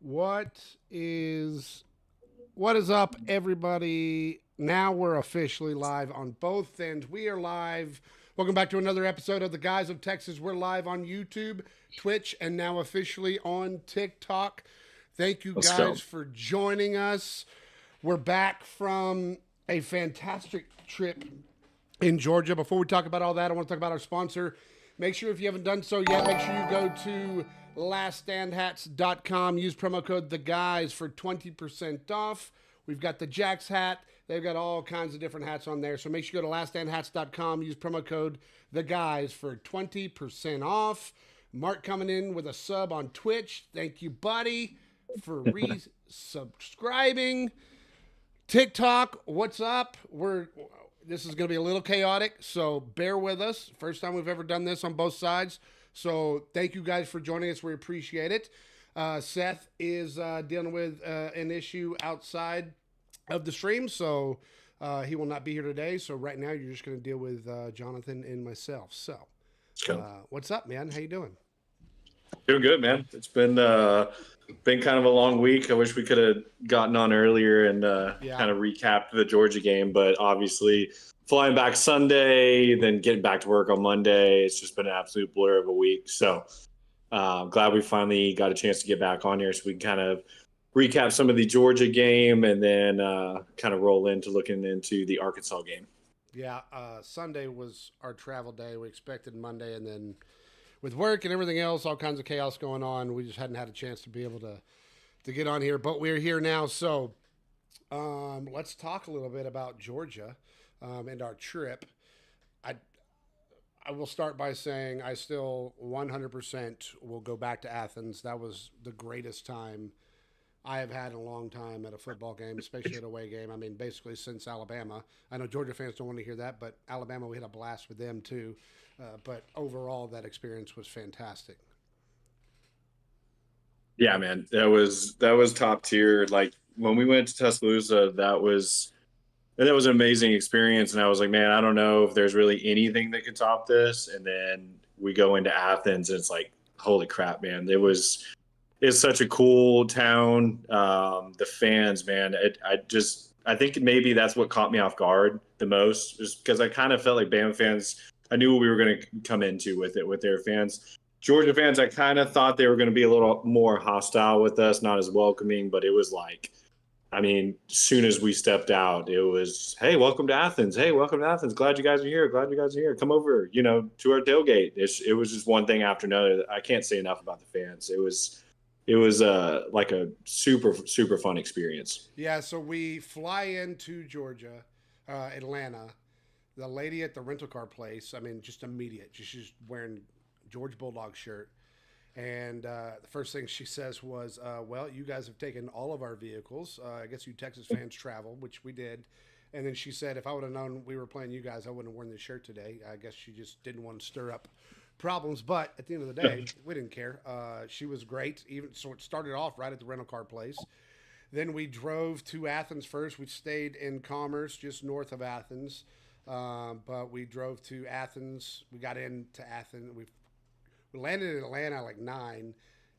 What is what is up, everybody? Now we're officially live on both ends. We are live. Welcome back to another episode of the Guys of Texas. We're live on YouTube, Twitch, and now officially on TikTok. Thank you Let's go. guys for joining us. We're back from a fantastic trip in Georgia. Before we talk about all that, I want to talk about our sponsor. Make sure if you haven't done so yet, make sure you go to laststandhats.com. Use promo code The Guys for 20% off. We've got the Jax hat. They've got all kinds of different hats on there. So make sure you go to laststandhats.com. Use promo code The Guys for 20% off. Mark coming in with a sub on Twitch. Thank you, buddy, for subscribing. TikTok, what's up? This is going to be a little chaotic, so bear with us. First time we've ever done this on both sides. So thank you guys for joining us. We appreciate it. Seth is dealing with an issue outside of the stream, so he will not be here today. So right now you're just going to deal with Jonathan and myself. So what's up, man? How you doing? Doing good, man. It's been kind of a long week. I wish we could have gotten on earlier and kind of recapped the Georgia game, but obviously flying back Sunday, then getting back to work on Monday, it's just been an absolute blur of a week. So glad we finally got a chance to get back on here so we can kind of recap some of the Georgia game and then kind of roll into looking into the Arkansas game. Yeah, Sunday was our travel day. We expected Monday, and then with work and everything else, all kinds of chaos going on, we just hadn't had a chance to be able to get on here. But we're here now, so let's talk a little bit about Georgia and our trip. I will start by saying I still 100% will go back to Athens. That was the greatest time I have had in a long time at a football game, especially at a away game. I mean, basically since Alabama. I know Georgia fans don't want to hear that, but Alabama, we had a blast with them too. But overall, that experience was fantastic. Yeah, man, that was top tier. Like when we went to Tuscaloosa, that was an amazing experience. And I was like, man, I don't know if there's really anything that could top this. And then we go into Athens, and it's like, holy crap, man! It's such a cool town. The fans, man, I think maybe that's what caught me off guard the most, just because I kind of felt like Bama fans. I knew what we were going to come into with it with their fans. Georgia fans, I kind of thought they were going to be a little more hostile with us, not as welcoming, but it was like, I mean, as soon as we stepped out, it was, hey, welcome to Athens. Hey, welcome to Athens. Glad you guys are here. Glad you guys are here. Come over, to our tailgate. It was just one thing after another. I can't say enough about the fans. It was like a super, super fun experience. Yeah, so we fly into Georgia, Atlanta. The lady at the rental car place, I mean, just immediate. She's wearing George Bulldog shirt. And the first thing she says was, well, you guys have taken all of our vehicles. I guess you Texas fans travel, which we did. And then she said, if I would have known we were playing you guys, I wouldn't have worn this shirt today. I guess she just didn't want to stir up problems. But at the end of the day, we didn't care. She was great. Even so, it started off right at the rental car place. Then we drove to Athens first. We stayed in Commerce, just north of Athens. But we drove to Athens. We got into Athens. We landed in Atlanta like 9.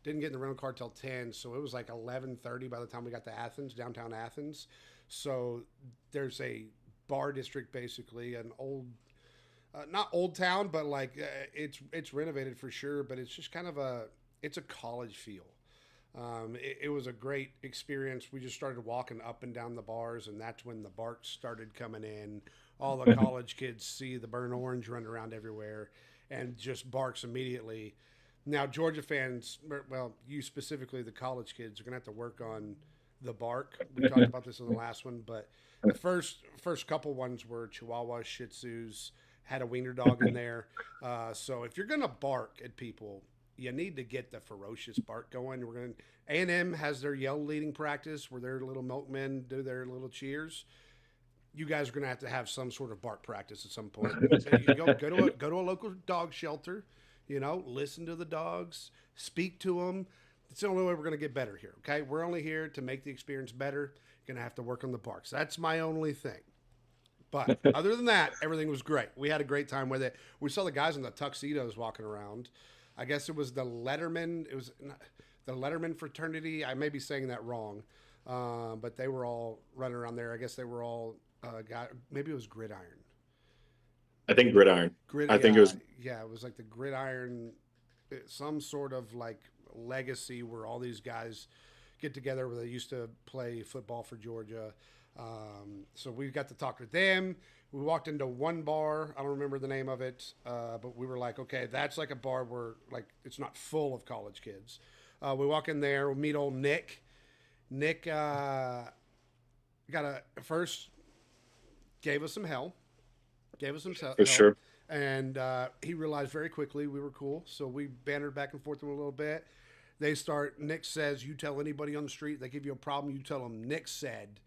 Didn't get in the rental car till 10. So it was like 11:30 by the time we got to Athens, downtown Athens. So there's a bar district, basically, an old, not old town, but like it's renovated for sure. But it's just kind of it's a college feel. It was a great experience. We just started walking up and down the bars, and that's when the BART started coming in. All the college kids see the burnt orange running around everywhere and just barks immediately. Now, Georgia fans, well, you specifically, the college kids, are going to have to work on the bark. We talked about this in the last one, but the first couple ones were Chihuahuas, Shih Tzus, had a wiener dog in there. So if you're going to bark at people, you need to get the ferocious bark going. A&M has their yell leading practice where their little milkmen do their little cheers. You guys are going to have some sort of bark practice at some point. You go to a local dog shelter, listen to the dogs, speak to them. It's the only way we're going to get better here, okay? We're only here to make the experience better. You're going to have to work on the barks. That's my only thing. But other than that, everything was great. We had a great time with it. We saw the guys in the tuxedos walking around. I guess it was the Letterman. It was the Letterman fraternity. I may be saying that wrong, but they were all running around there. I guess they were all maybe it was Gridiron. I think Gridiron. I think it was. Yeah, it was like the Gridiron, some sort of like legacy where all these guys get together where they used to play football for Georgia. So we got to talk to them. We walked into one bar. I don't remember the name of it, but we were like, okay, that's like a bar where like it's not full of college kids. We walk in there. We meet old Nick. Nick first gave us some hell. For sure. And he realized very quickly we were cool. So we bantered back and forth a little bit. Nick says, you tell anybody on the street, they give you a problem, you tell them Nick said,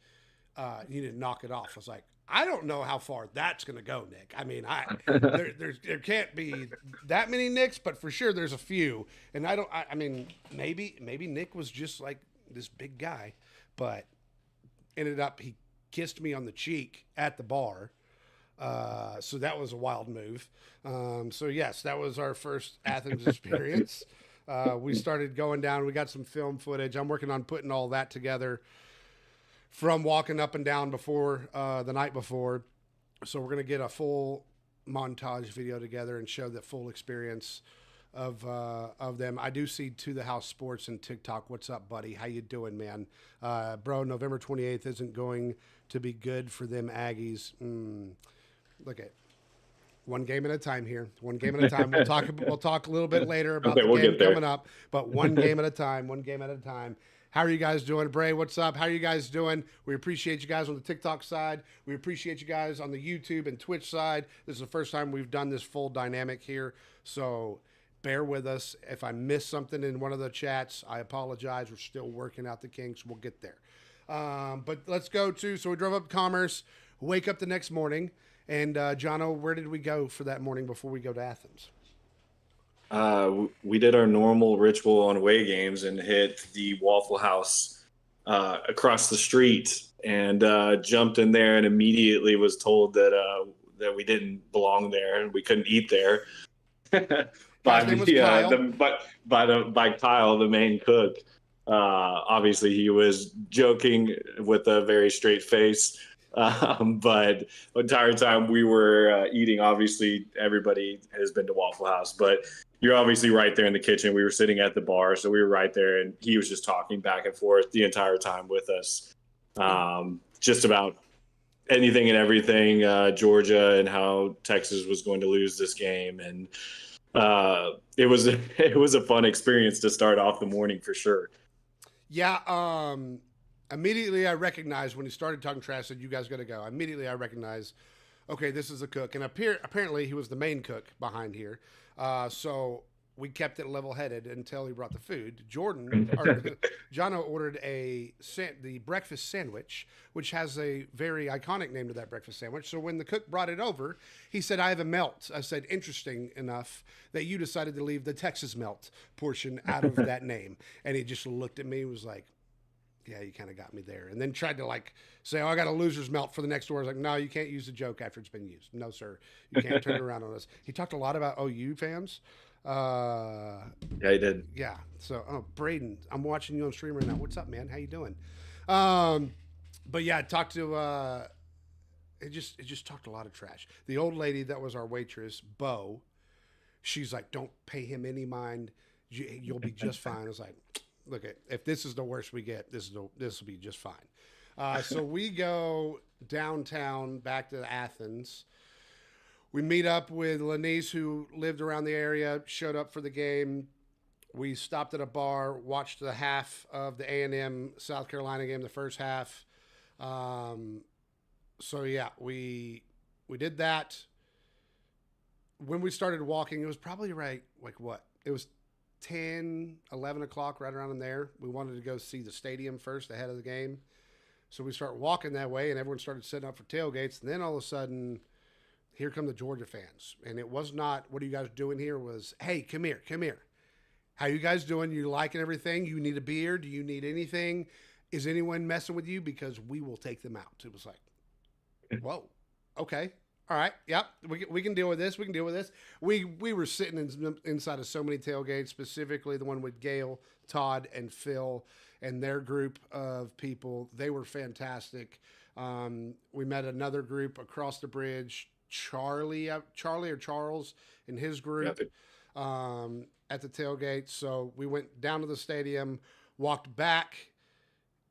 you need to knock it off. I was like, I don't know how far that's going to go, Nick. I mean, there can't be that many Nicks, but for sure there's a few. And I mean, maybe Nick was just like this big guy, but ended up, he kissed me on the cheek at the bar. So that was a wild move. So yes, that was our first Athens experience. We started going down. We got some film footage. I'm working on putting all that together from walking up and down before the night before. So we're going to get a full montage video together and show the full experience of them. I do see To The House Sports and TikTok. What's up, buddy? How you doing, man? Bro, November 28th isn't going to be good for them Aggies. Look at one game at a time here. One game at a time. We'll talk a little bit later about the game coming up, but one game at a time. One game at a time. How are you guys doing? Bray, what's up? How are you guys doing? We appreciate you guys on the TikTok side. We appreciate you guys on the YouTube and Twitch side. This is the first time we've done this full dynamic here, so bear with us. If I miss something in one of the chats, I apologize. We're still working out the kinks. We'll get there. But let's go to, so we drove up Commerce, wake up the next morning, and Jono, where did we go for that morning before we go to Athens? We did our normal ritual on away games and hit the Waffle House across the street and jumped in there and immediately was told that we didn't belong there and we couldn't eat there by Kyle, the main cook. Obviously, he was joking with a very straight face. But the entire time we were eating, obviously everybody has been to Waffle House, but you're obviously right there in the kitchen. We were sitting at the bar, so we were right there, and he was just talking back and forth the entire time with us, just about anything and everything, Georgia and how Texas was going to lose this game, and it was a fun experience to start off the morning for sure. Yeah. Immediately I recognized when he started talking trash, said, you guys got to go. Immediately I recognized, okay, this is a cook. And apparently he was the main cook behind here. So we kept it level-headed until he brought the food. Jono ordered the breakfast sandwich, which has a very iconic name to that breakfast sandwich. So when the cook brought it over, he said, I have a melt. I said, interesting enough that you decided to leave the Texas melt portion out of that name. And he just looked at me and was like, yeah, you kind of got me there. And then tried to like say, oh, I got a loser's melt for the next door. I was like, no, you can't use the joke after it's been used. No, sir. You can't turn it around on us. He talked a lot about OU fans. Yeah, he did. Yeah. So, Braden, I'm watching you on stream right now. What's up, man? How you doing? But yeah, I talked to, it just talked a lot of trash. The old lady that was our waitress, Bo, she's like, don't pay him any mind. You'll be just fine. I was like, look, if this is the worst we get, this will be just fine. So we go downtown back to Athens. We meet up with Lanice, who lived around the area, showed up for the game. We stopped at a bar, watched the half of the A&M South Carolina game, the first half. So yeah, we did that. When we started walking, it was probably right, like what? It was 10, 11 o'clock, right around in there. We wanted to go see the stadium first ahead of the game. So we start walking that way, and everyone started setting up for tailgates. And then all of a sudden, here come the Georgia fans. And it was not, what are you guys doing here? It was, hey, come here. How you guys doing? You liking everything? You need a beer? Do you need anything? Is anyone messing with you? Because we will take them out. It was like, whoa, okay. All right. Yep. We can deal with this. We can deal with this. We were sitting inside of so many tailgates, specifically the one with Gail, Todd, and Phil and their group of people. They were fantastic. We met another group across the bridge, Charlie or Charles and his group at the tailgate. So we went down to the stadium, walked back,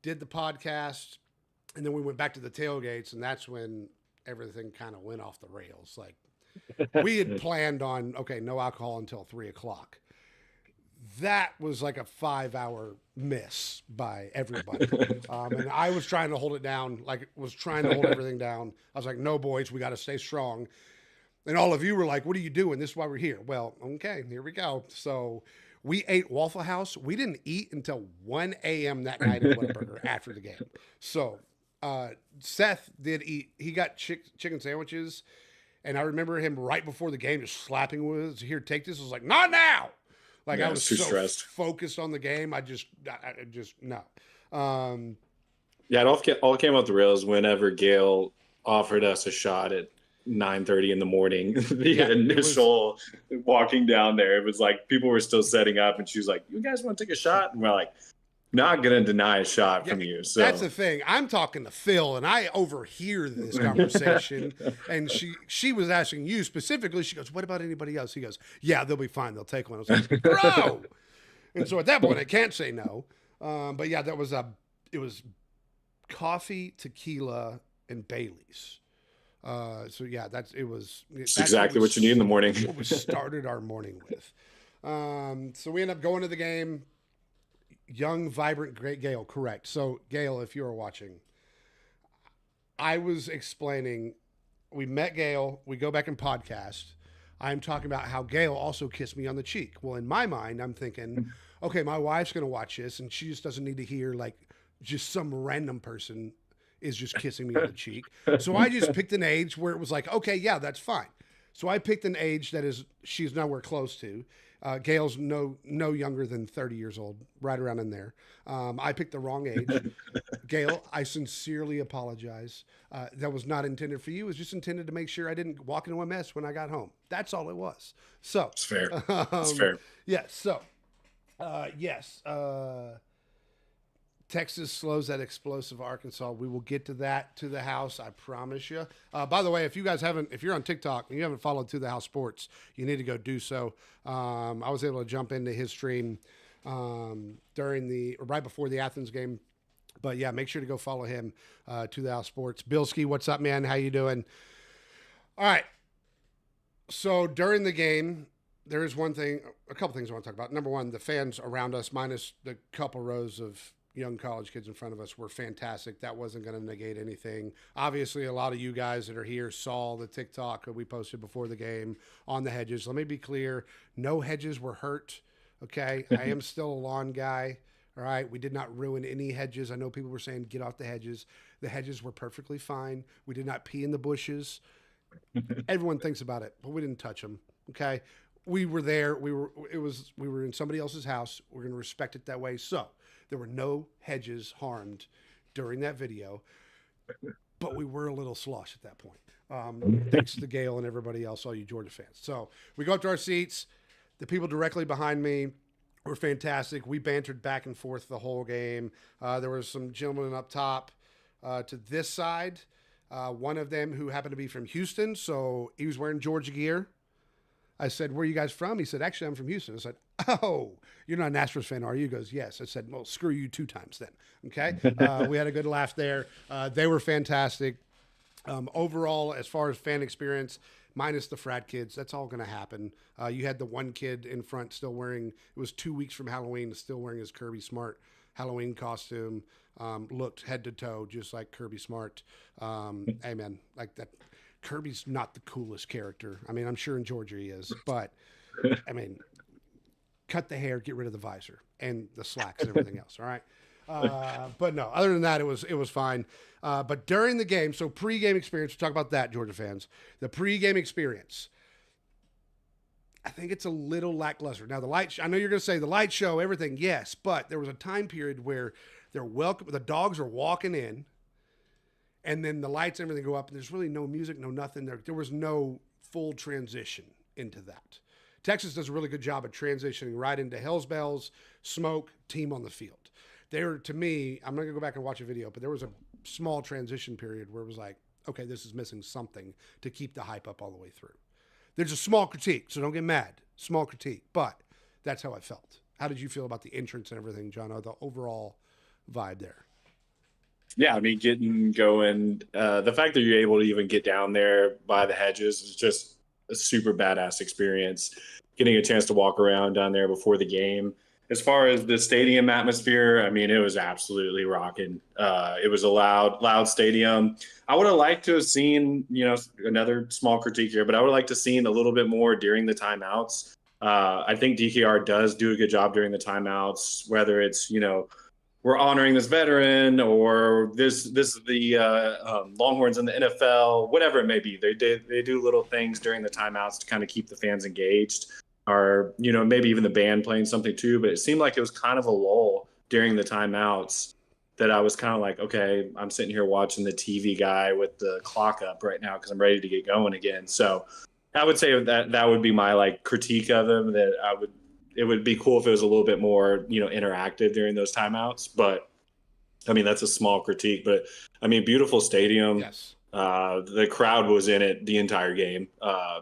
did the podcast, and then we went back to the tailgates, and that's when everything kind of went off the rails. Like we had planned on, okay, no alcohol until 3:00. That was like a 5-hour miss by everybody. And I was trying to hold it down, like was trying to hold everything down. I was like, no, boys, we got to stay strong. And all of you were like, what are you doing? This is why we're here. Well, okay, here we go. So we ate Waffle House. We didn't eat until 1 a.m. that night at Whataburger after the game. So Seth did eat. He got chicken sandwiches. And I remember him right before the game just slapping with us. Here, take this. I was like, not now. Like I was too so stressed, focused on the game. I just no. Yeah, it all came off the rails whenever Gail offered us a shot at 9:30 in the morning. The initial walking down there, it was like people were still setting up, and she was like, "You guys want to take a shot?" And we're like, "Not gonna deny a shot from you." So that's the thing. I'm talking to Phil, and I overhear this conversation, and she was asking you specifically. She goes, "What about anybody else?" He goes, "Yeah, they'll be fine. They'll take one." I was like, "Bro!" And so at that point, I can't say no. But yeah, it was coffee, tequila, and Bailey's. So yeah, that's exactly what you need in the morning. What we started our morning with. So we end up going to the game. Young, vibrant, great Gail, correct. So Gail, if you were watching, I was explaining, we met Gail, we go back and podcast. I'm talking about how Gail also kissed me on the cheek. Well, in my mind, I'm thinking, okay, my wife's going to watch this and she just doesn't need to hear like just some random person is just kissing me on the cheek. So I just picked an age where it was like, okay, yeah, that's fine. So I picked an age that she's nowhere close to. Gail's no younger than 30 years old, right around in there. I picked the wrong age. Gail, I sincerely apologize. That was not intended for you. It was just intended to make sure I didn't walk into a mess when I got home. That's all it was. So it's fair. It's fair. Yeah. So, yes. Texas slows that explosive Arkansas. We will get to that to the house. I promise you. By the way, if you're on TikTok and you haven't followed To the House Sports, you need to go do so. I was able to jump into his stream right before the Athens game. But yeah, make sure to go follow him, To the House Sports. Bilski, what's up, man? How you doing? All right. So during the game, there is a couple things I want to talk about. Number one, the fans around us, minus the couple rows of young college kids in front of us, were fantastic. That wasn't going to negate anything. Obviously, a lot of you guys that are here saw the TikTok that we posted before the game on the hedges. Let me be clear. No hedges were hurt. Okay. I am still a lawn guy. All right. We did not ruin any hedges. I know people were saying, get off the hedges. The hedges were perfectly fine. We did not pee in the bushes. Everyone thinks about it, but we didn't touch them. Okay. We were there. We were in somebody else's house. We're going to respect it that way. So there were no hedges harmed during that video, but we were a little slosh at that point. Thanks to Gail and everybody else, all you Georgia fans. So we go up to our seats. The people directly behind me were fantastic. We bantered back and forth the whole game. There was some gentlemen up top to this side. One of them who happened to be from Houston, so he was wearing Georgia gear. I said, where are you guys from? He said, actually, I'm from Houston. I said, oh, you're not an Astros fan, are you? He goes, yes. I said, well, screw you 2 times then. Okay. We had a good laugh there. They were fantastic. Overall, as far as fan experience, minus the frat kids, that's all going to happen. You had the one kid in front still wearing, it was 2 weeks from Halloween, still wearing his Kirby Smart Halloween costume, looked head to toe just like Kirby Smart. Hey, man, like that. Kirby's not the coolest character. I mean, I'm sure in Georgia he is, but I mean, cut the hair, get rid of the visor and the slacks and everything else. All right. But no, other than that, it was fine. But during the game, so pre-game experience, we'll talk about that, Georgia fans. The pre-game experience, I think it's a little lackluster. Now, I know you're going to say the light show, everything, yes, but there was a time period where the dogs are walking in, and then the lights and everything go up, and there's really no music, no nothing. There was no full transition into that. Texas does a really good job of transitioning right into Hell's Bells, smoke, team on the field. There, to me, I'm not gonna go back and watch a video, but there was a small transition period where it was like, okay, this is missing something to keep the hype up all the way through. There's a small critique, so don't get mad. Small critique, but that's how I felt. How did you feel about the entrance and everything, John? The overall vibe there? Yeah, I mean, getting going, the fact that you're able to even get down there by the hedges is just a super badass experience. Getting a chance to walk around down there before the game. As far as the stadium atmosphere, I mean, it was absolutely rocking. It was a loud stadium. I would have liked to have seen, another small critique here, but I would like to have seen a little bit more during the timeouts. I think DKR does do a good job during the timeouts, whether it's, we're honoring this veteran or this is the Longhorns in the NFL, whatever it may be. They do little things during the timeouts to kind of keep the fans engaged. Or, maybe even the band playing something too, but it seemed like it was kind of a lull during the timeouts that I was kind of like, okay, I'm sitting here watching the TV guy with the clock up right now because I'm ready to get going again. So I would say that would be my like critique of him, that it would be cool if it was a little bit more, interactive during those timeouts. But I mean, that's a small critique, but I mean, beautiful stadium. Yes. The crowd was in it the entire game.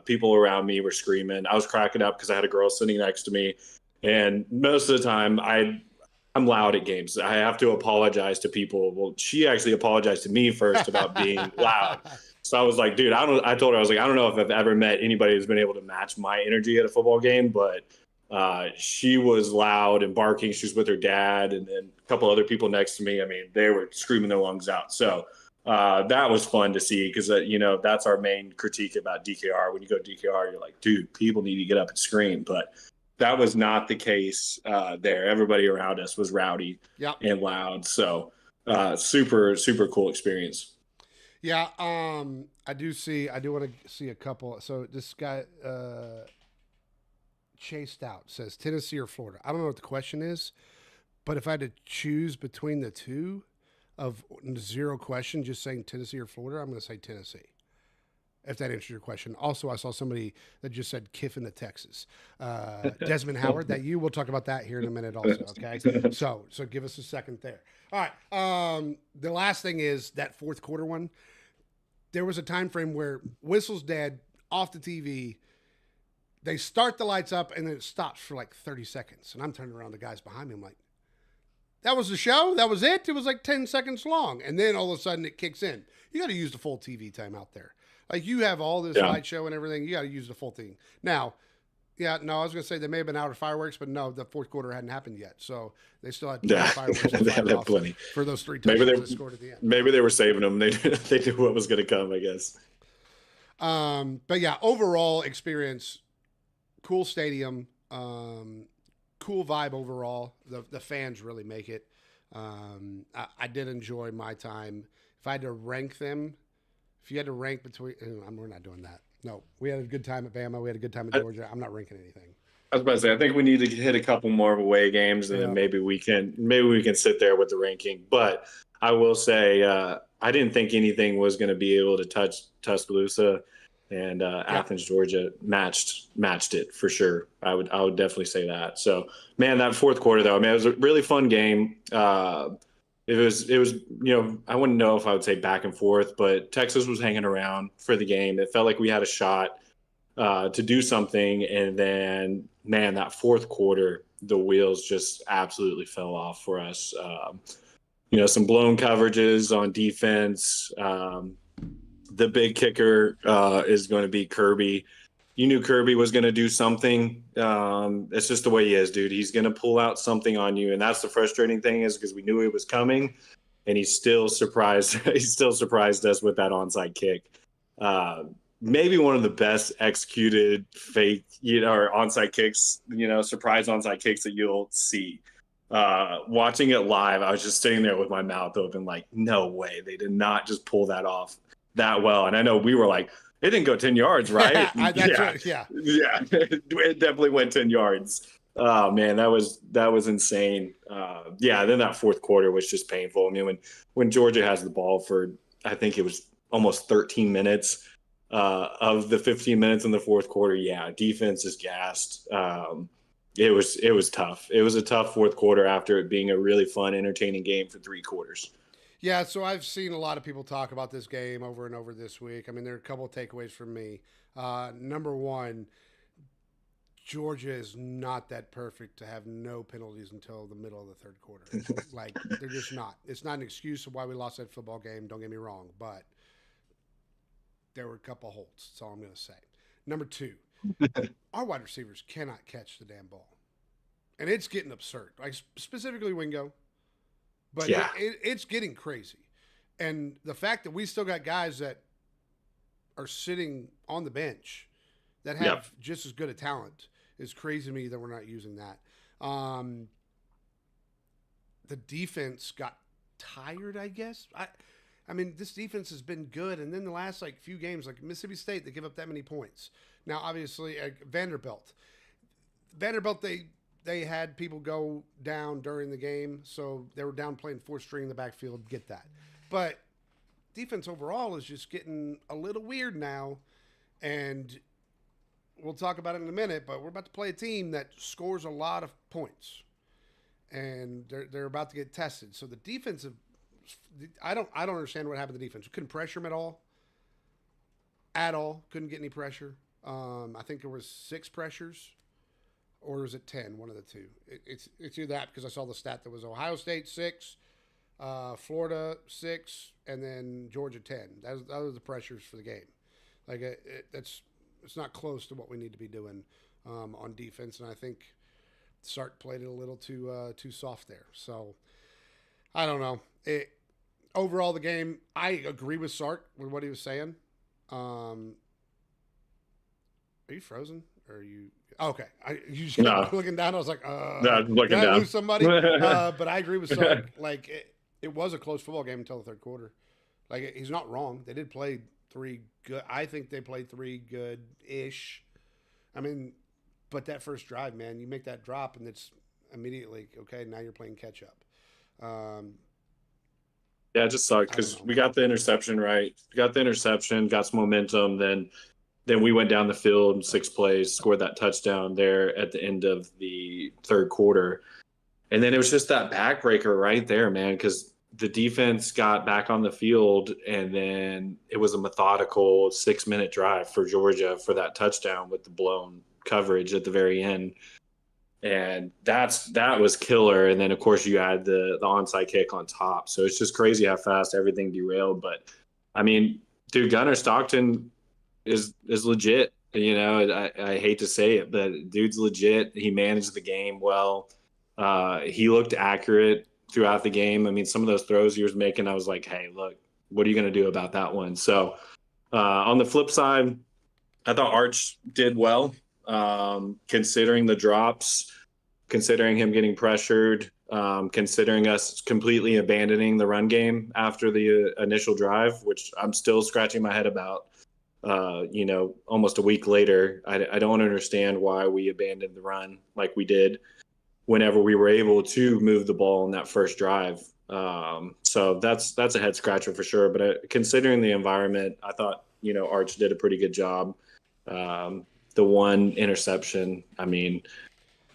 People around me were screaming. I was cracking up because I had a girl sitting next to me, and most of the time I'm loud at games. I have to apologize to people. Well, she actually apologized to me first about being loud. So I was like, dude, I told her, I was like, I don't know if I've ever met anybody who's been able to match my energy at a football game, but she was loud and barking. She was with her dad and then a couple other people next to me. I mean, they were screaming their lungs out. So that was fun to see because, that's our main critique about DKR. When you go to DKR, you're like, dude, people need to get up and scream. But that was not the case there. Everybody around us was rowdy and loud. So super, super cool experience. Yeah, I do want to see a couple. So this guy, Chased Out, says Tennessee or Florida. I don't know what the question is, but if I had to choose between the two of zero question, just saying Tennessee or Florida, I'm going to say Tennessee. If that answers your question. Also, I saw somebody that just said Kiffin to Texas. Desmond Howard, that you. We'll talk about that here in a minute also, okay? So give us a second there. All right. The last thing is that fourth quarter one. There was a time frame where whistle's dead, off the TV. They start the lights up, and then it stops for like 30 seconds. And I'm turning around to the guys behind me. I'm like, that was the show? That was it? It was like 10 seconds long. And then all of a sudden it kicks in. You got to use the full TV time out there. Like you have all this light show and everything. You got to use the full thing. Now, I was going to say they may have been out of fireworks, but no, the fourth quarter hadn't happened yet. So they still had fireworks they had plenty for those three touchdowns they scored at the end. Maybe they were saving them. They knew what was going to come, I guess. But yeah, overall experience, cool stadium, cool vibe overall. The fans really make it. I did enjoy my time. If I had to rank them, if you had to rank between, we're not doing that. No, we had a good time at Bama. We had a good time at Georgia. I'm not ranking anything. I was about to say, I think we need to hit a couple more of away games, and then maybe we can sit there with the ranking. But I will say, I didn't think anything was going to be able to touch Tuscaloosa, and Athens, Georgia matched it for sure. I would definitely say that. So, man, that fourth quarter though, it was a really fun game. It was I wouldn't know if I would say back and forth, but Texas was hanging around for the game. It felt like we had a shot to do something, and then, man, that fourth quarter, the wheels just absolutely fell off for us. Some blown coverages on defense. The big kicker is going to be Kirby. You knew Kirby was going to do something. It's just the way he is, dude. He's going to pull out something on you, and that's the frustrating thing, is because we knew it was coming, and he still surprised us with that onside kick. Maybe one of the best executed fake, or onside kicks, surprise onside kicks that you'll see. Watching it live, I was just sitting there with my mouth open, like, no way, they did not just pull that off that well. And I know we were like, it didn't go 10 yards, right? Yeah. It definitely went 10 yards. Oh man, that was insane. Then that fourth quarter was just painful. I mean, when Georgia has the ball for, I think it was almost 13 minutes of the 15 minutes in the fourth quarter. Yeah, defense is gassed. It was tough. It was a tough fourth quarter after it being a really fun, entertaining game for 3 quarters. Yeah, so I've seen a lot of people talk about this game over and over this week. I mean, there are a couple of takeaways from me. Number one, Georgia is not that perfect to have no penalties until the middle of the third quarter. Like, they're just not. It's not an excuse of why we lost that football game, don't get me wrong, but there were a couple holds. That's all I'm going to say. Number two, our wide receivers cannot catch the damn ball. And it's getting absurd. Like, specifically Wingo, but Yeah. it's getting crazy. And the fact that we still got guys that are sitting on the bench that have Yep. just as good a talent is crazy to me that we're not using that. The defense got tired, I guess. I mean, this defense has been good, and then the last like few games, like Mississippi State, they give up that many points. Now, obviously, Vanderbilt, they had people go down during the game, so they were down playing fourth string in the backfield. Get that, but defense overall is just getting a little weird now, and we'll talk about it in a minute. But we're about to play a team that scores a lot of points, and they're about to get tested. So the defensive, I don't understand what happened to the defense. We couldn't pressure them at all. Couldn't get any pressure. I think there was 6 pressures, or was it 10? One of the two. It's either that, because I saw the stat that was Ohio State 6, Florida 6, and then Georgia 10. Those are the pressures for the game. Like it's not close to what we need to be doing on defense, and I think Sark played it a little too soft there. So I don't know. Overall, the game, I agree with Sark with what he was saying. Are you frozen? Or are you okay? You just kept looking down. I was like, No, I'm looking did I down. lose somebody? But I agree with Sark. Like it was a close football game until the third quarter. Like he's not wrong. They did play 3 good. I think they played 3 good-ish. I mean, but that first drive, man, you make that drop and it's immediately okay. Now you're playing catch up. Yeah, it just sucked because we got the interception right. We got the interception, got some momentum. Then we went down the field 6 plays, scored that touchdown there at the end of the third quarter. And then it was just that backbreaker right there, man, because the defense got back on the field, and then it was a methodical 6-minute drive for Georgia for that touchdown with the blown coverage at the very end. And that was killer. And then, of course, you add the onside kick on top. So it's just crazy how fast everything derailed. But, I mean, dude, Gunnar Stockton is legit. You know, I hate to say it, but dude's legit. He managed the game well. He looked accurate throughout the game. I mean, some of those throws he was making, I was like, hey, look, what are you going to do about that one? So on the flip side, I thought Arch did well, considering the drops, considering him getting pressured, considering us completely abandoning the run game after the initial drive, which I'm still scratching my head about. You know, almost a week later, I don't understand why we abandoned the run like we did whenever we were able to move the ball in that first drive. So that's a head scratcher for sure. But considering the environment, I thought, you know, Arch did a pretty good job. The one interception, I mean,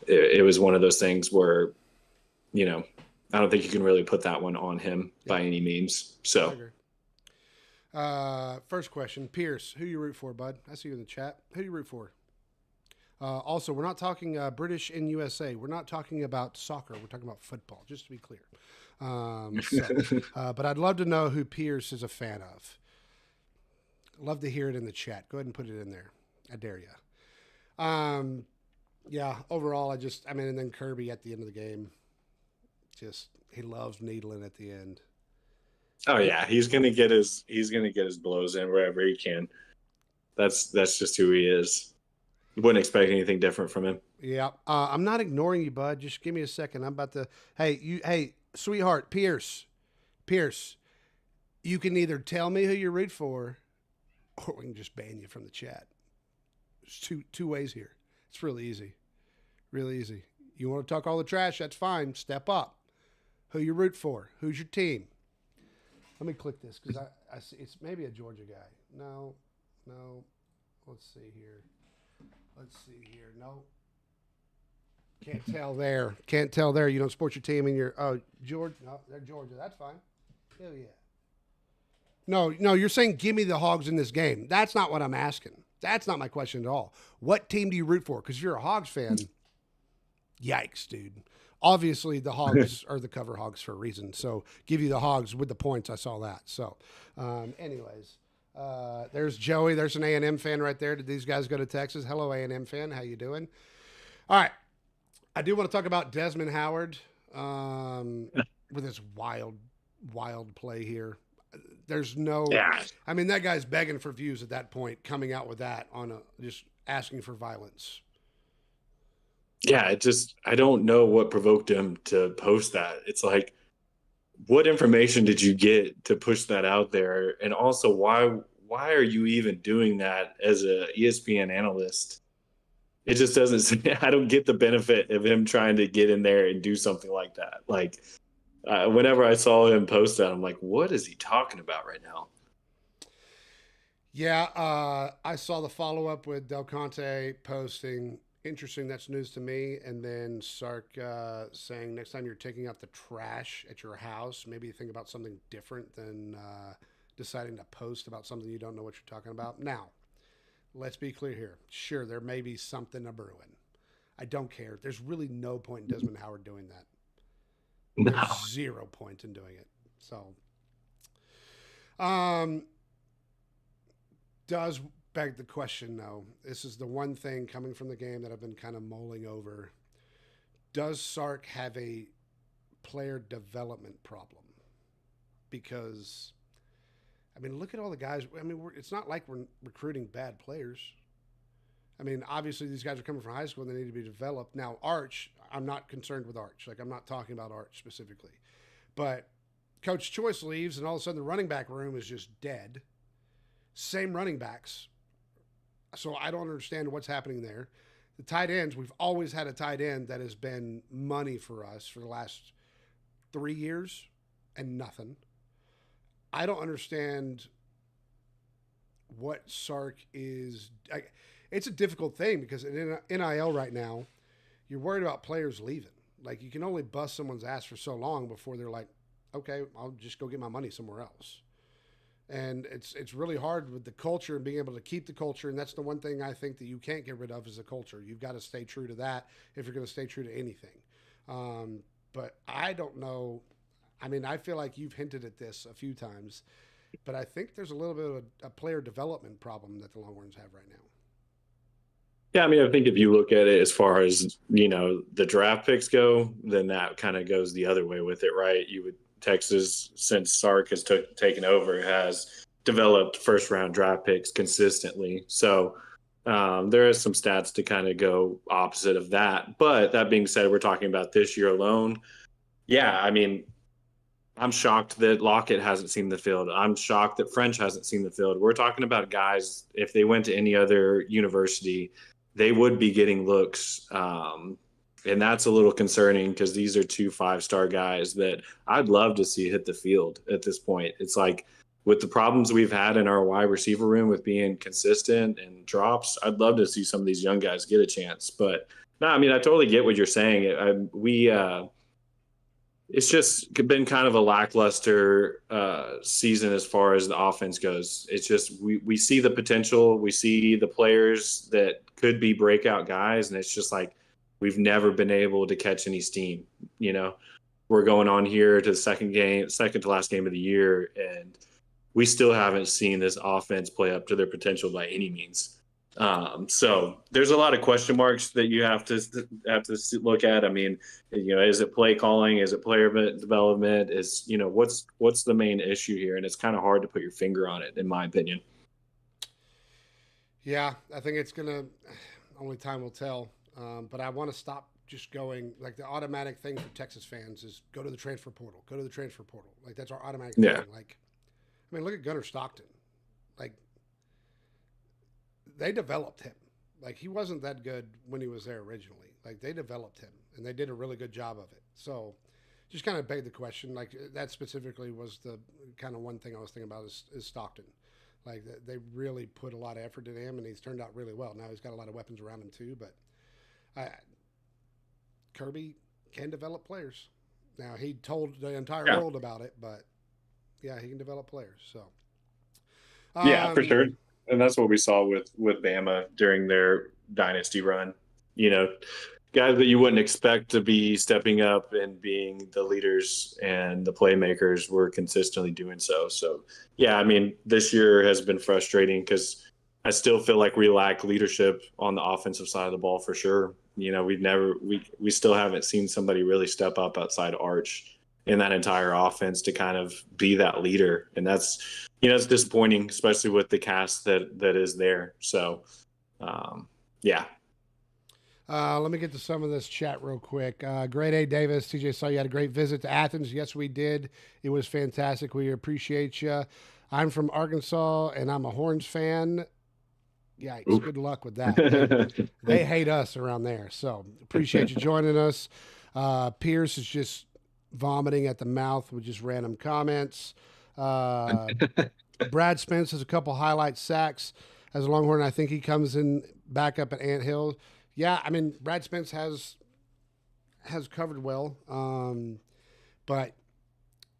it was one of those things where, you know, I don't think you can really put that one on him by any means. So. First question, Pierce, who you root for, bud? I see you in the chat. Who do you root for? Also, we're not talking British in USA. We're not talking about soccer. We're talking about football, just to be clear. But I'd love to know who Pierce is a fan of. Love to hear it in the chat. Go ahead and put it in there. I dare you. Yeah, overall, and then Kirby at the end of the game, he loves needling at the end. Oh yeah, he's gonna get his blows in wherever he can. That's just who he is. You wouldn't expect anything different from him. Yeah, I'm not ignoring you, bud. Just give me a second. I'm about to. Hey, sweetheart, Pierce, you can either tell me who you root for, or we can just ban you from the chat. There's two ways here. It's really easy. Really easy. You want to talk all the trash? That's fine. Step up. Who you root for? Who's your team? Let me click this because I see it's maybe a Georgia guy. No, no. Let's see here. Let's see here. No, can't tell there. Can't tell there. You don't support your team and you're Georgia. No, they're Georgia. That's fine. Hell yeah. No, no. You're saying give me the Hogs in this game. That's not what I'm asking. That's not my question at all. What team do you root for? Because you're a Hogs fan. Yikes, dude. Obviously, the Hogs are the cover Hogs for a reason. So give you the Hogs with the points. I saw that. So, anyways, there's Joey. There's an A&M fan right there. Did these guys go to Texas? Hello, A&M fan. How you doing? All right. I do want to talk about Desmond Howard with his wild, wild play here. There's no, Yeah. I mean, that guy's begging for views at that point, coming out with that on just asking for violence. Yeah, I don't know what provoked him to post that. It's like, what information did you get to push that out there? And also, why are you even doing that as a ESPN analyst? It just doesn't. I don't get the benefit of him trying to get in there and do something like that. Like, whenever I saw him post that, I'm like, what is he talking about right now? Yeah, I saw the follow up with Del Conte posting. Interesting, that's news to me. And then Sark saying next time you're taking out the trash at your house, maybe think about something different than deciding to post about something you don't know what you're talking about. Now, let's be clear here. Sure, there may be something a brewing. I don't care. There's really no point in Desmond Howard doing that. No. There's zero point in doing it. So, um, does beg the question, though. This is the one thing coming from the game that I've been kind of mulling over. Does Sark have a player development problem? Because, I mean, look at all the guys. I mean, it's not like we're recruiting bad players. I mean, obviously, these guys are coming from high school and they need to be developed. Now, Arch, I'm not concerned with Arch. Like, I'm not talking about Arch specifically. But Coach Choice leaves, and all of a sudden the running back room is just dead. Same running backs. So I don't understand what's happening there. The tight ends, we've always had a tight end that has been money for us for the last 3 years and nothing. I don't understand what Sark is. It's a difficult thing because in NIL right now, you're worried about players leaving. Like, you can only bust someone's ass for so long before they're like, okay, I'll just go get my money somewhere else. And it's really hard with the culture and being able to keep the culture. And that's the one thing I think that you can't get rid of is the culture. You've got to stay true to that if you're going to stay true to anything. But I don't know. I mean, I feel like you've hinted at this a few times, but I think there's a little bit of a player development problem that the Longhorns have right now. Yeah, I mean, I think if you look at it as far as, the draft picks go, then that kind of goes the other way with it, right? Texas, since Sark has taken over, has developed first round draft picks consistently. So there is some stats to kind of go opposite of that. But that being said, we're talking about this year alone. Yeah, I mean, I'm shocked that Lockett hasn't seen the field. I'm shocked that French hasn't seen the field. We're talking about guys, if they went to any other university, they would be getting looks. And that's a little concerning because these are 2 5-star guys that I'd love to see hit the field at this point. It's like, with the problems we've had in our wide receiver room with being consistent and drops, I'd love to see some of these young guys get a chance. But no, I mean, I totally get what you're saying. It's just been kind of a lackluster season as far as the offense goes. It's just we see the potential, we see the players that could be breakout guys, and it's just like we've never been able to catch any steam. We're going on here to the second to last game of the year, and we still haven't seen this offense play up to their potential by any means. So there's a lot of question marks that you have to look at. I mean, is it play calling? Is it player development? What's the main issue here? And it's kind of hard to put your finger on it, in my opinion. Yeah, I think it's only time will tell. But I want to stop just going, like, the automatic thing for Texas fans is go to the transfer portal, go to the transfer portal. Like, that's our automatic thing. Like, I mean, look at Gunnar Stockton. Like, they developed him. Like, he wasn't that good when he was there originally. Like, they developed him, and they did a really good job of it. So just kind of begged the question. Like that specifically was the kind of one thing I was thinking about is Stockton. Like they really put a lot of effort in him, and he's turned out really well. Now he's got a lot of weapons around him too, but Kirby can develop players. Now he told the entire world about it, but yeah, he can develop players. So yeah, for sure, and that's what we saw with Bama during their dynasty run. You know, guys that you wouldn't expect to be stepping up and being the leaders and the playmakers were consistently doing so. So yeah, I mean, this year has been frustrating because I still feel like we lack leadership on the offensive side of the ball for sure. You know, we still haven't seen somebody really step up outside Arch in that entire offense to kind of be that leader. And that's, it's disappointing, especially with the cast that is there. So, yeah. Let me get to some of this chat real quick. Grade A Davis, TJ saw you had a great visit to Athens. Yes, we did. It was fantastic. We appreciate you. I'm from Arkansas, and I'm a Horns fan. Yikes, oof. Good luck with that. They hate us around there. So appreciate you joining us. Pierce is just vomiting at the mouth with just random comments. Brad Spence has a couple highlight sacks. As a Longhorn, I think he comes in back up at Ant Hill. Yeah, I mean, Brad Spence has covered well. But,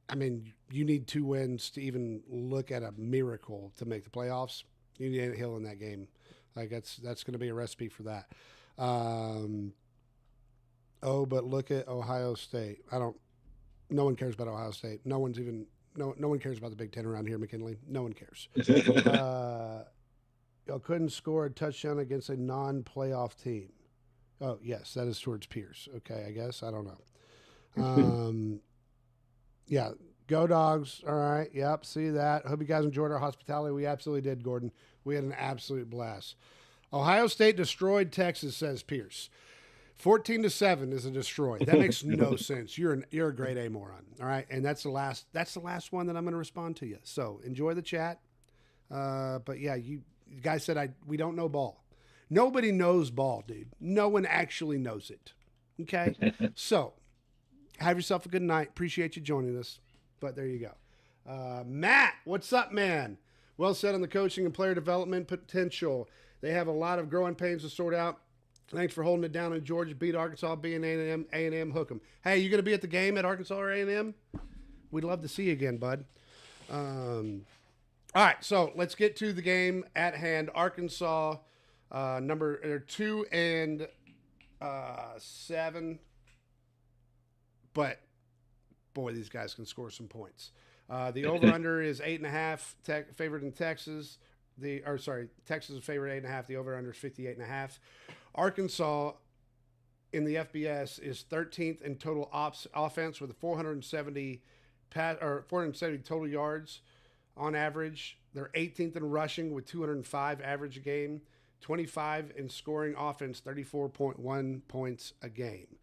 I mean, you need 2 wins to even look at a miracle to make the playoffs. You need Ant Hill in that game. Like, that's going to be a recipe for that. But look at Ohio State. No one cares about Ohio State. No one cares about the Big Ten around here, McKinley. No one cares. Y'all couldn't score a touchdown against a non-playoff team. Oh, yes, that is towards Pierce. Okay, I guess. I don't know. Yeah, go Dogs. All right, yep, see that. Hope you guys enjoyed our hospitality. We absolutely did, Gordon. We had an absolute blast. Ohio State destroyed Texas, says Pierce. 14-7 is a destroy. That makes no sense. You're a grade A moron. All right, and that's the last one that I'm going to respond to you. So enjoy the chat. But yeah, you guys said we don't know ball. Nobody knows ball, dude. No one actually knows it. Okay, so have yourself a good night. Appreciate you joining us. But there you go. Matt, what's up, man? Well said on the coaching and player development potential. They have a lot of growing pains to sort out. Thanks for holding it down in Georgia. Beat Arkansas, being A&M, hook 'em. Hey, you going to be at the game at Arkansas or A&M? We'd love to see you again, bud. All right, so let's get to the game at hand. Arkansas, number 2 and 7. But, boy, these guys can score some points. The over-under is 8.5, favored in Texas. Texas is favored 8.5. The over-under is 58.5. Arkansas in the FBS is 13th in total offense with a 470 total yards on average. They're 18th in rushing with 205 average a game, 25 in scoring offense, 34.1 points a game.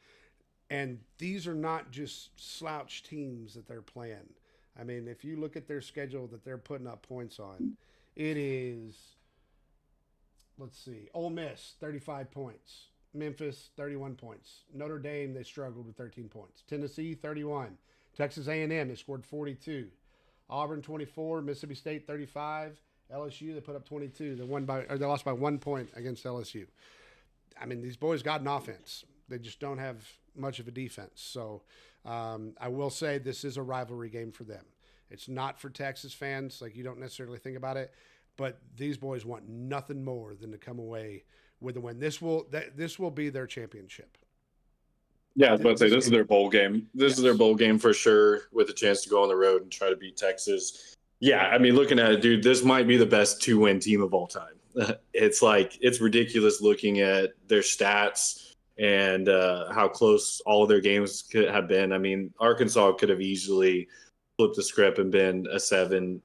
And these are not just slouch teams that they're playing. I mean, if you look at their schedule that they're putting up points on, it is, let's see, Ole Miss, 35 points. Memphis, 31 points. Notre Dame, they struggled with 13 points. Tennessee, 31. Texas A&M, they scored 42. Auburn, 24. Mississippi State, 35. LSU, they put up 22. They lost by 1 point against LSU. I mean, these boys got an offense. They just don't have much of a defense. So I will say this is a rivalry game for them. It's not for Texas fans. Like, you don't necessarily think about it. But these boys want nothing more than to come away with a win. This will be their championship. Yeah, I was about to say, this is their bowl game. This is their bowl game for sure, with a chance to go on the road and try to beat Texas. Yeah, I mean, looking at it, dude, this might be the best 2-win team of all time. It's ridiculous looking at their stats and how close all of their games could have been. I mean, Arkansas could have easily flipped the script and been a 6-7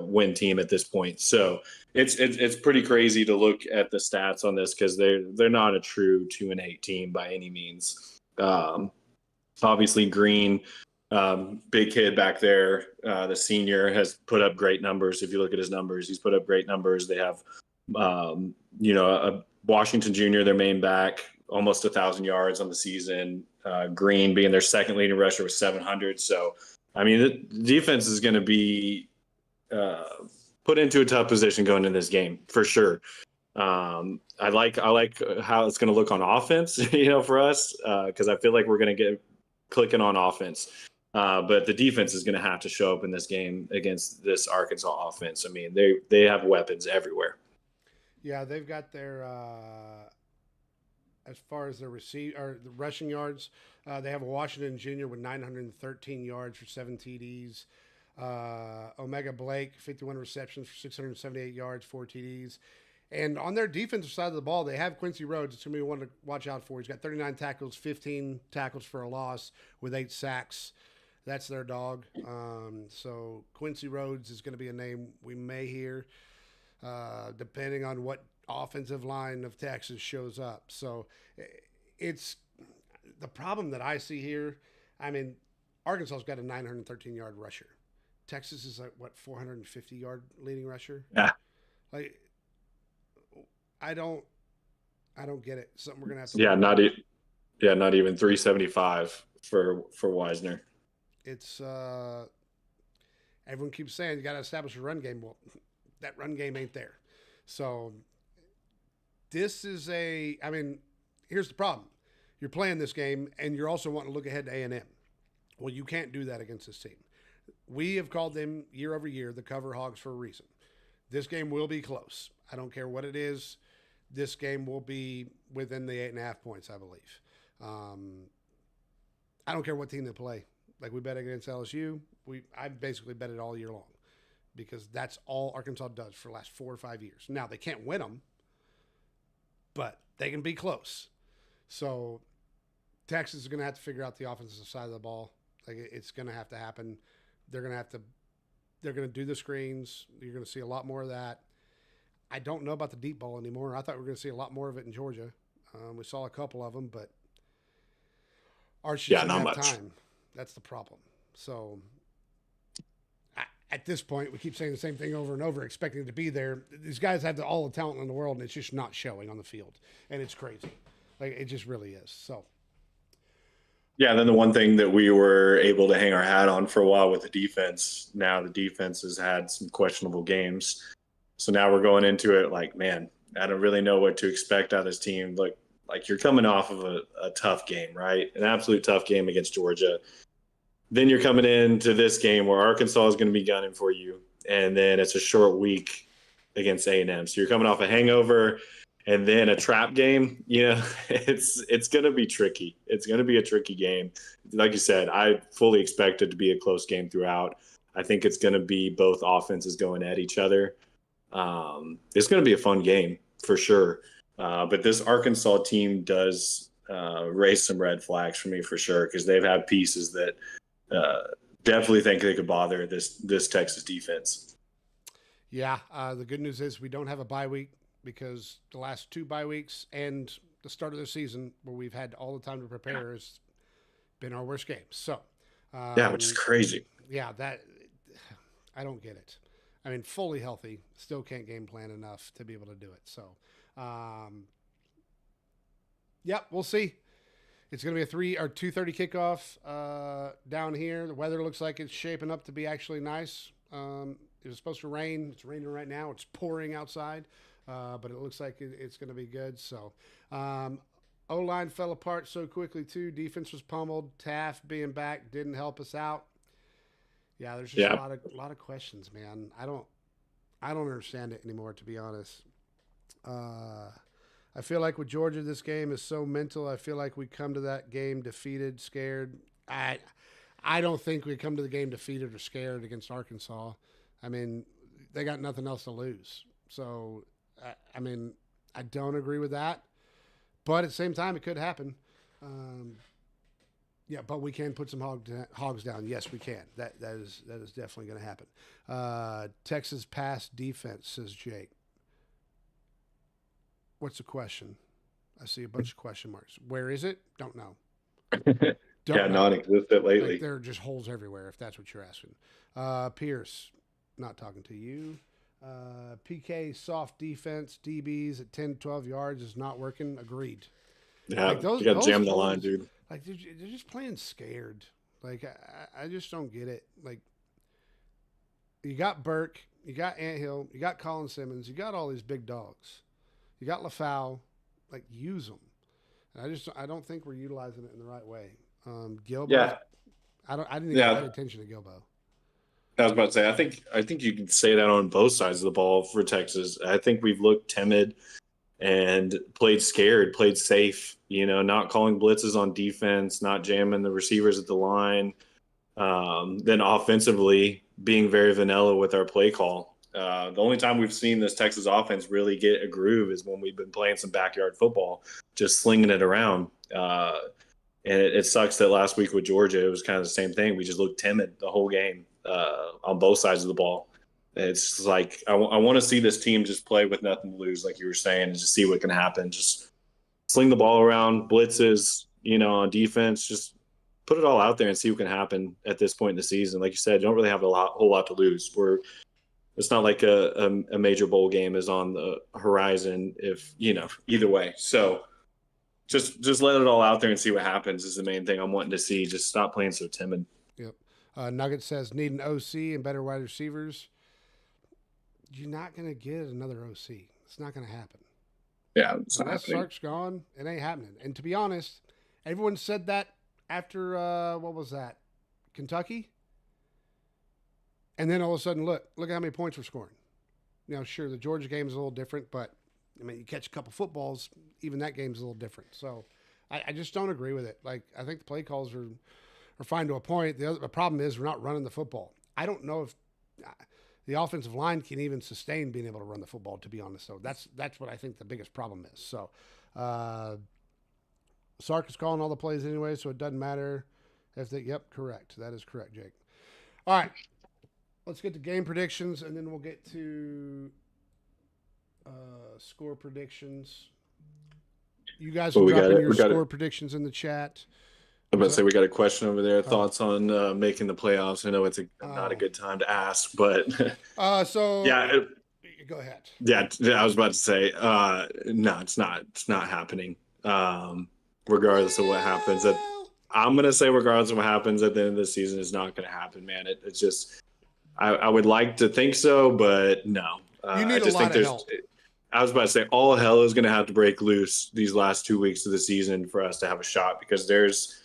win team at this point. So it's pretty crazy to look at the stats on this, because they're not a true 2-8 team by any means. Obviously, Green, big kid back there, the senior, has put up great numbers. If you look at his numbers, he's put up great numbers. They have a Washington Jr., their main back, almost 1,000 yards on the season. Green being their second leading rusher with 700. So, I mean, the defense is going to be put into a tough position going into this game for sure. I like how it's going to look on offense, for us, because I feel like we're going to get clicking on offense. But the defense is going to have to show up in this game against this Arkansas offense. I mean, they have weapons everywhere. Yeah, they've got their as far as their the rushing yards, they have a Washington Jr. with 913 yards for 7 TDs. Omega Blake, 51 receptions for 678 yards, 4 TDs. And on their defensive side of the ball, they have Quincy Rhodes. It's going to be one to watch out for. He's got 39 tackles, 15 tackles for a loss with 8 sacks. That's their dog. So Quincy Rhodes is going to be a name we may hear, depending on what offensive line of Texas shows up. So it's the problem that I see here. I mean, Arkansas's got a 913-yard rusher. Texas is like, 450-yard leading rusher? Yeah. Like, I don't get it. Something we're gonna have to. Not even 375 for Wisner. It's everyone keeps saying you got to establish a run game. Well, that run game ain't there. So this is I mean, here's the problem: you're playing this game, and you're also wanting to look ahead to A&M. Well, you can't do that against this team. We have called them year over year the cover hogs for a reason. This game will be close. I don't care what it is. This game will be within the 8.5 points, I believe. I don't care what team they play. Like we bet against LSU, I basically bet it all year long because that's all Arkansas does for the last 4 or 5 years. Now they can't win them, but they can be close. So Texas is going to have to figure out the offensive side of the ball. Like it's going to have to happen. They're going to do the screens. You're going to see a lot more of that. I don't know about the deep ball anymore. I thought we were going to see a lot more of it in Georgia. We saw a couple of them, but Archie doesn't have time. That's the problem. So at this point, we keep saying the same thing over and over, expecting it to be there. These guys have all the talent in the world, and it's just not showing on the field. And it's crazy. Like, it just really is. So. Yeah, and then the one thing that we were able to hang our hat on for a while with the defense, now the defense has had some questionable games. So now we're going into it like, man, I don't really know what to expect out of this team. Like you're coming off of a tough game, right? An absolute tough game against Georgia. Then you're coming into this game where Arkansas is going to be gunning for you, and then it's a short week against A&M. So you're coming off a hangover and then a trap game. It's going to be tricky. It's going to be a tricky game. Like you said, I fully expect it to be a close game throughout. I think it's going to be both offenses going at each other. It's going to be a fun game for sure. But this Arkansas team does raise some red flags for me for sure, because they've had pieces that definitely think they could bother this Texas defense. Yeah, the good news is we don't have a bye week, because the last 2 bye weeks and the start of the season, where we've had all the time to prepare, has been our worst games. So which is crazy. Yeah, that I don't get it. I mean, fully healthy, still can't game plan enough to be able to do it. So, we'll see. It's going to be a 3 or 2:30 kickoff down here. The weather looks like it's shaping up to be actually nice. It was supposed to rain. It's raining right now. It's pouring outside, but it looks like it's going to be good. So, O-line fell apart so quickly too. Defense was pummeled. Taft being back didn't help us out. Yeah, there's just a lot of questions, man. I don't understand it anymore, to be honest. I feel like with Georgia, this game is so mental. I feel like we come to that game defeated, scared. I don't think we come to the game defeated or scared against Arkansas. I mean, they got nothing else to lose. So, I mean, I don't agree with that. But at the same time, it could happen. Yeah, but we can put some hogs down. Yes, we can. That is definitely going to happen. Texas pass defense, says Jake. What's the question? I see a bunch of question marks. Where is it? Don't know. Non-existent lately. Like, there are just holes everywhere, if that's what you're asking. Pierce, not talking to you. PK, soft defense, DBs at 10, 12 yards is not working. Agreed. Yeah, like you got to jam the line, dude. Like they're just playing scared. Like I just don't get it. Like you got Burke, you got Anthill, you got Colin Simmons, you got all these big dogs. You got LaFau, like use them. And I don't think we're utilizing it in the right way. Gilbo, Yeah, I didn't even pay yeah. attention to Gilbo. I was about to say, I think you can say that on both sides of the ball for Texas. I think we've looked timid and played scared, played safe. Not calling blitzes on defense, not jamming the receivers at the line. Then offensively, being very vanilla with our play call. The only time we've seen this Texas offense really get a groove is when we've been playing some backyard football, just slinging it around. And it sucks that last week with Georgia, it was kind of the same thing. We just looked timid the whole game on both sides of the ball. It's like I want to see this team just play with nothing to lose, like you were saying, and just see what can happen. Just sling the ball around, blitzes, on defense. Just put it all out there and see what can happen at this point in the season. Like you said, you don't really have whole lot to lose. It's not like a major bowl game is on the horizon. Either way, so. Just let it all out there and see what happens is the main thing I'm wanting to see. Just stop playing so timid. Yep. Nugget says need an OC and better wide receivers. You're not going to get another OC. It's not going to happen. Yeah, it's not unless happening. Sark's gone, it ain't happening. And to be honest, everyone said that after what was that, Kentucky? And then all of a sudden, look how many points we're scoring. Sure, the Georgia game is a little different, but I mean, you catch a couple footballs, even that game's a little different. So I just don't agree with it. Like, I think the play calls are fine to a point. The problem is we're not running the football. I don't know if the offensive line can even sustain being able to run the football, to be honest. So that's what I think the biggest problem is. So Sark is calling all the plays anyway, so it doesn't matter if they – yep, correct. That is correct, Jake. All right. Let's get to game predictions, and then we'll get to – score predictions. You guys are dropping your score predictions in the chat. I'm about to say we got a question over there. Thoughts on making the playoffs? I know it's not a good time to ask, but so yeah, go ahead. Yeah, I was about to say no, it's not happening. Regardless of what happens, I'm gonna say regardless of what happens at the end of the season, it's not gonna happen, man. It's just I would like to think so, but no. You need a lot of help. I was about to say all hell is going to have to break loose these last 2 weeks of the season for us to have a shot, because there's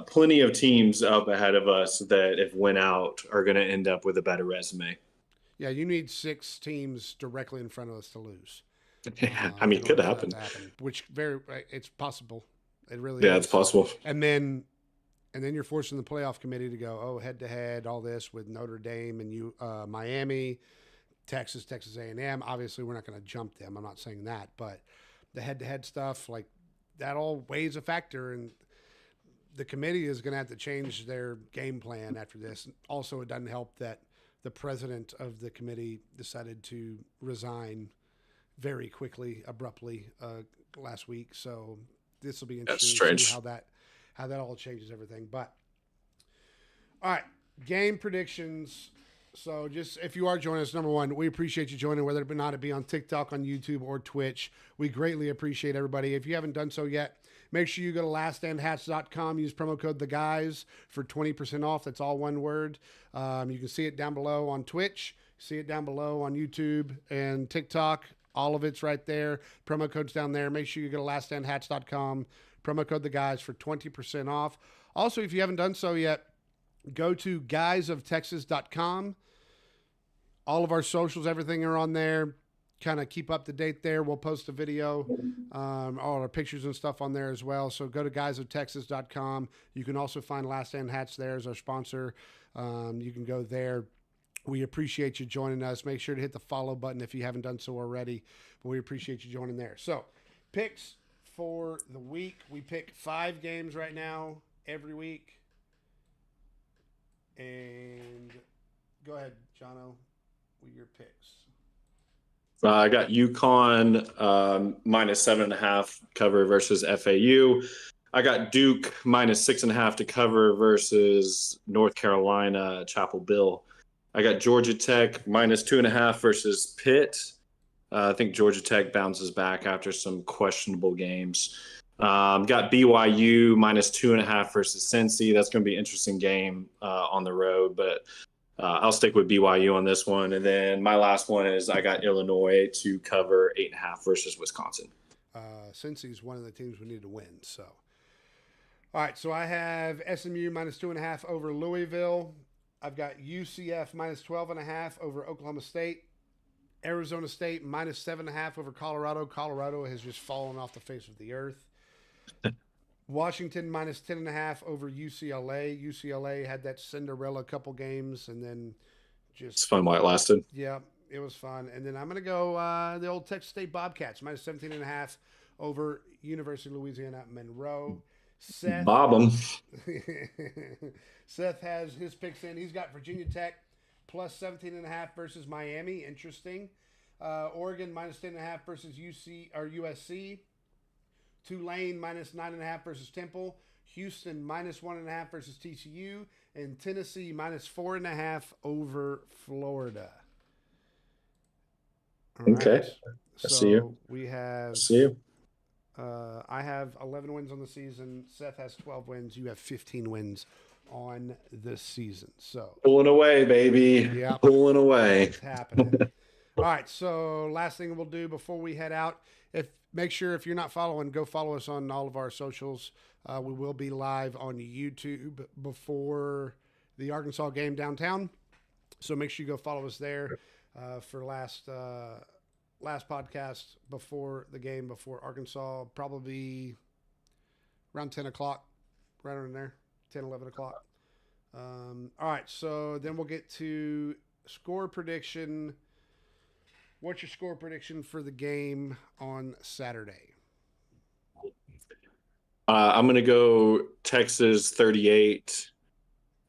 plenty of teams up ahead of us that if win out are going to end up with a better resume. Yeah, you need 6 teams directly in front of us to lose. Yeah, I mean, it could happen. Which it's possible. It really is. Yeah, it's possible. And then you're forcing the playoff committee to go, head to head, all this with Notre Dame and Miami. Texas A&M. Obviously, we're not going to jump them. I'm not saying that, but the head-to-head stuff, like that all weighs a factor, and the committee is going to have to change their game plan after this. Also, it doesn't help that the president of the committee decided to resign very quickly, abruptly last week. So this will be interesting to see how that all changes everything. But all right, game predictions. So just if you are joining us, number one, we appreciate you joining, whether or not it be on TikTok, on YouTube, or Twitch. We greatly appreciate everybody. If you haven't done so yet, make sure you go to laststandhats.com. Use promo code THEGUYS for 20% off. That's all one word. You can see it down below on Twitch. See it down below on YouTube and TikTok. All of it's right there. Promo code's down there. Make sure you go to laststandhats.com. Promo code THEGUYS for 20% off. Also, if you haven't done so yet, go to guysoftexas.com. All of our socials, everything are on there. Kind of keep up to date there. We'll post a video, all our pictures and stuff on there as well. So go to guysoftexas.com. You can also find Last Stand Hats there as our sponsor. You can go there. We appreciate you joining us. Make sure to hit the follow button if you haven't done so already. But we appreciate you joining there. So picks for the week. We pick 5 games right now every week. And go ahead, Jono, with your picks. I got UConn -7.5 cover versus FAU. I got Duke -6.5 to cover versus North Carolina, Chapel Bill. I got Georgia Tech -2.5 versus Pitt. I think Georgia Tech bounces back after some questionable games. Got BYU -2.5 versus Cincy. That's going to be an interesting game on the road, but I'll stick with BYU on this one. And then my last one is I got Illinois to cover 8.5 versus Wisconsin. Cincy's one of the teams we need to win. So, all right. So I have SMU -2.5 over Louisville. I've got UCF -12.5 over Oklahoma State. Arizona State -7.5 over Colorado. Colorado has just fallen off the face of the earth. Washington -10.5 over UCLA. UCLA had that Cinderella couple games and then just. It's fun while it lasted. Yeah, it was fun. And then I'm going to go the old Texas State Bobcats -17.5 over University of Louisiana Monroe. Seth. Bob 'em. Seth has his picks in. He's got Virginia Tech +17.5 versus Miami. Interesting. Oregon -10.5 versus USC. Tulane -9.5 versus Temple. Houston -1.5 versus TCU. And Tennessee -4.5 over Florida. All okay. Right. I see you. We have. I see you. I have 11 wins on the season. Seth has 12 wins. You have 15 wins on the season. So pulling away, baby. Yeah, pulling away. It's happening. All right. So last thing we'll do before we head out, make sure if you're not following, go follow us on all of our socials. We will be live on YouTube before the Arkansas game downtown. So make sure you go follow us there for last podcast before the game, before Arkansas, probably around 10 o'clock, right around there, 10, 11 o'clock. All right, so then we'll get to score prediction. What's your score prediction for the game on Saturday? I'm going to go Texas 38,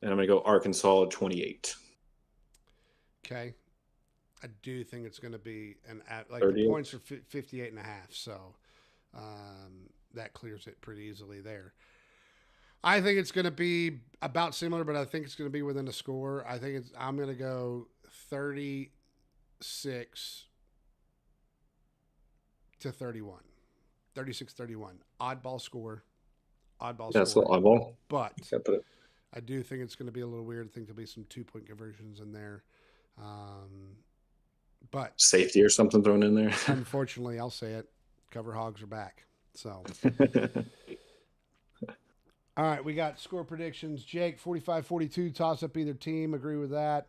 and I'm going to go Arkansas 28. Okay. I do think it's going to be the points are 58.5, so that clears it pretty easily there. I think it's going to be about similar, but I think it's going to be within a score. I'm going to go 36-31. 36-31. Oddball score. That's a little oddball. But I do think it's going to be a little weird. I think there'll be some 2-point conversions in there. But safety or something thrown in there. Unfortunately, I'll say it. Cover hogs are back. So, all right, we got score predictions. Jake, 45-42, toss up either team. Agree with that.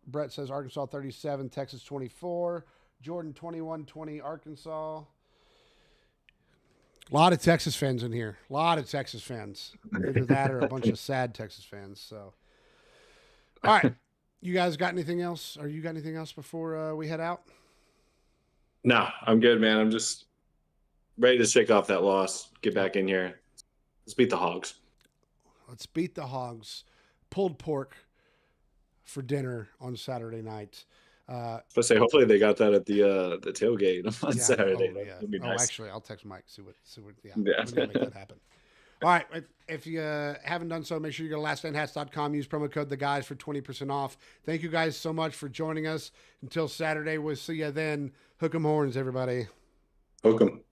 Brett says Arkansas 37, Texas 24. Jordan 21-20, Arkansas. A lot of Texas fans in here. A lot of Texas fans. Either that or a bunch of sad Texas fans. So, all right. You guys got anything else? Or you got anything else before we head out? No, I'm good, man. I'm just ready to shake off that loss. Get back in here. Let's beat the Hogs. Let's beat the Hogs. Pulled pork for dinner on Saturday night. Hopefully they got that at the tailgate on Saturday. That'd be nice. Actually, I'll text Mike. See what. Yeah. Yeah. We're gonna make that happen. All right. If you haven't done so, make sure you go to laststandhats.com. Use promo code TheGuys for 20% off. Thank you guys so much for joining us. Until Saturday, we'll see you then. Hook 'em horns, everybody. Hook 'em.